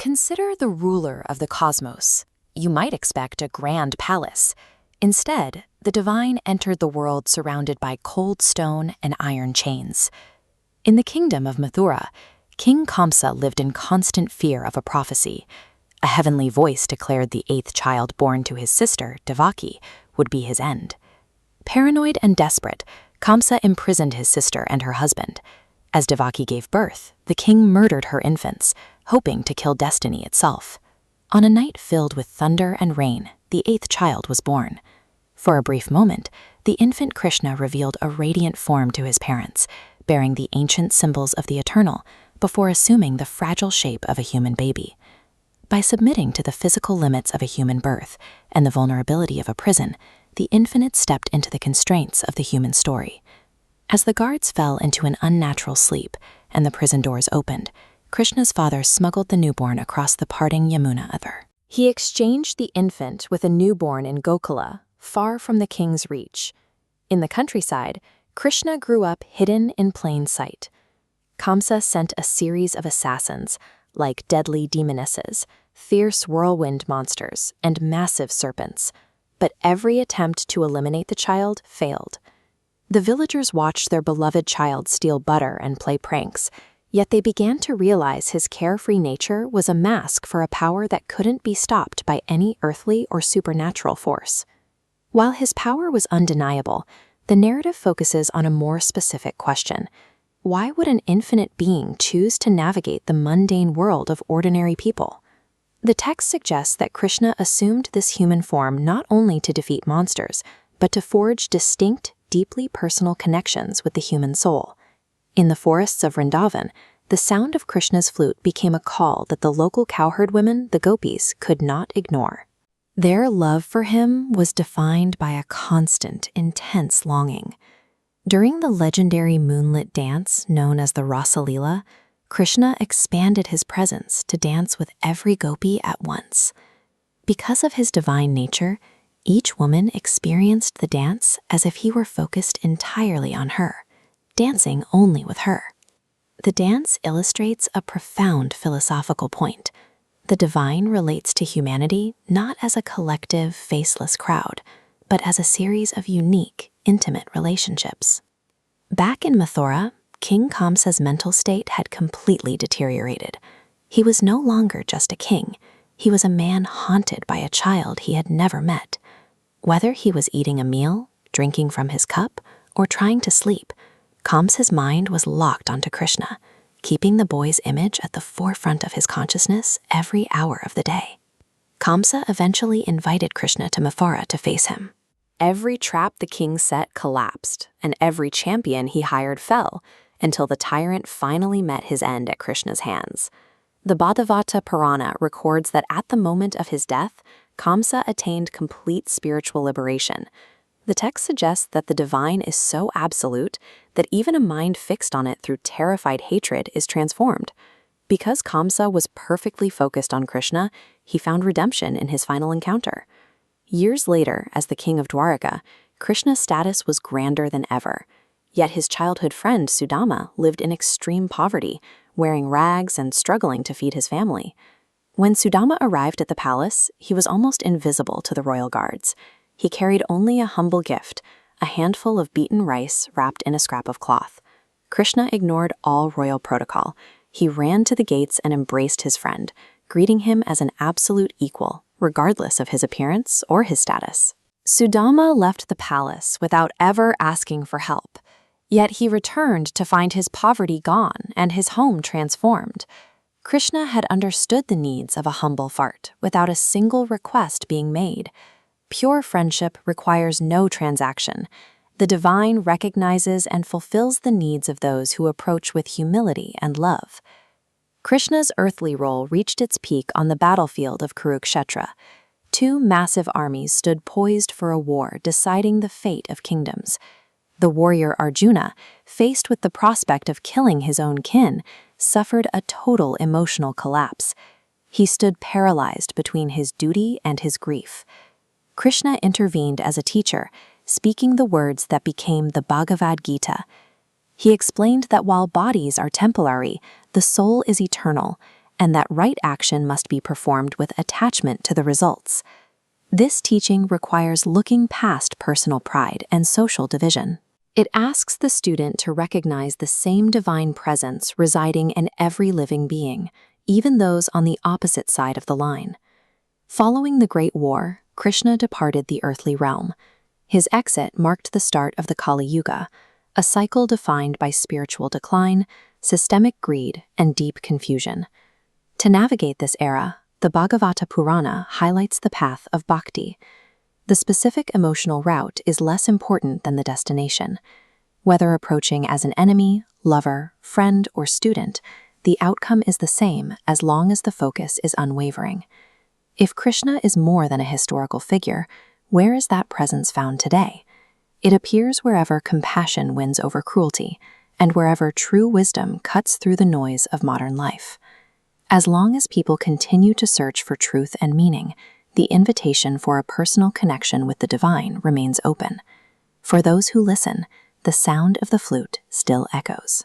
Consider the ruler of the cosmos. You might expect a grand palace. Instead, the divine entered the world surrounded by cold stone and iron chains. In the kingdom of Mathura, King Kamsa lived in constant fear of a prophecy. A heavenly voice declared the 8th child born to his sister, Devaki, would be his end. Paranoid and desperate, Kamsa imprisoned his sister and her husband. As Devaki gave birth, the king murdered her infants, hoping to kill destiny itself. On a night filled with thunder and rain, the 8th child was born. For a brief moment, the infant Krishna revealed a radiant form to his parents, bearing the ancient symbols of the eternal, before assuming the fragile shape of a human baby. By submitting to the physical limits of a human birth and the vulnerability of a prison, the infinite stepped into the constraints of the human story. As the guards fell into an unnatural sleep and the prison doors opened, Krishna's father smuggled the newborn across the parting Yamuna River. He exchanged the infant with a newborn in Gokula, far from the king's reach. In the countryside, Krishna grew up hidden in plain sight. Kamsa sent a series of assassins, like deadly demonesses, fierce whirlwind monsters, and massive serpents. But every attempt to eliminate the child failed. The villagers watched their beloved child steal butter and play pranks, yet they began to realize his carefree nature was a mask for a power that couldn't be stopped by any earthly or supernatural force. While his power was undeniable, the narrative focuses on a more specific question. Why would an infinite being choose to navigate the mundane world of ordinary people? The text suggests that Krishna assumed this human form not only to defeat monsters, but to forge distinct, deeply personal connections with the human soul. In the forests of Vrindavan, the sound of Krishna's flute became a call that the local cowherd women, the Gopis, could not ignore. Their love for him was defined by a constant, intense longing. During the legendary moonlit dance known as the Rasa Leela, Krishna expanded his presence to dance with every gopi at once. Because of his divine nature, each woman experienced the dance as if he were focused entirely on her, dancing only with her. The dance illustrates a profound philosophical point. The divine relates to humanity not as a collective, faceless crowd, but as a series of unique, intimate relationships. Back in Mathura, King Kamsa's mental state had completely deteriorated. He was no longer just a king. He was a man haunted by a child he had never met. Whether he was eating a meal, drinking from his cup, or trying to sleep, Kamsa's mind was locked onto Krishna, keeping the boy's image at the forefront of his consciousness every hour of the day. Kamsa eventually invited Krishna to Mathura to face him. Every trap the king set collapsed, and every champion he hired fell, until the tyrant finally met his end at Krishna's hands. The Bhagavata Purana records that at the moment of his death, Kamsa attained complete spiritual liberation. The text suggests that the divine is so absolute that even a mind fixed on it through terrified hatred is transformed. Because Kamsa was perfectly focused on Krishna, he found redemption in his final encounter. Years later, as the king of Dwaraka, Krishna's status was grander than ever. Yet his childhood friend Sudama lived in extreme poverty, wearing rags and struggling to feed his family. When Sudama arrived at the palace, he was almost invisible to the royal guards. He carried only a humble gift, a handful of beaten rice wrapped in a scrap of cloth. Krishna ignored all royal protocol. He ran to the gates and embraced his friend, greeting him as an absolute equal, regardless of his appearance or his status. Sudama left the palace without ever asking for help. Yet he returned to find his poverty gone and his home transformed. Krishna had understood the needs of a humble fart without a single request being made. Pure friendship requires no transaction. The divine recognizes and fulfills the needs of those who approach with humility and love. Krishna's earthly role reached its peak on the battlefield of Kurukshetra. Two massive armies stood poised for a war deciding the fate of kingdoms. The warrior Arjuna, faced with the prospect of killing his own kin, suffered a total emotional collapse. He stood paralyzed between his duty and his grief. Krishna intervened as a teacher, speaking the words that became the Bhagavad Gita. He explained that while bodies are temporary, the soul is eternal, and that right action must be performed with attachment to the results. This teaching requires looking past personal pride and social division. It asks the student to recognize the same divine presence residing in every living being, even those on the opposite side of the line. Following the Great War, Krishna departed the earthly realm. His exit marked the start of the Kali Yuga, a cycle defined by spiritual decline, systemic greed, and deep confusion. To navigate this era, the Bhagavata Purana highlights the path of Bhakti. The specific emotional route is less important than the destination. Whether approaching as an enemy, lover, friend, or student, the outcome is the same as long as the focus is unwavering. If Krishna is more than a historical figure, where is that presence found today? It appears wherever compassion wins over cruelty, and wherever true wisdom cuts through the noise of modern life. As long as people continue to search for truth and meaning, the invitation for a personal connection with the divine remains open. For those who listen, the sound of the flute still echoes.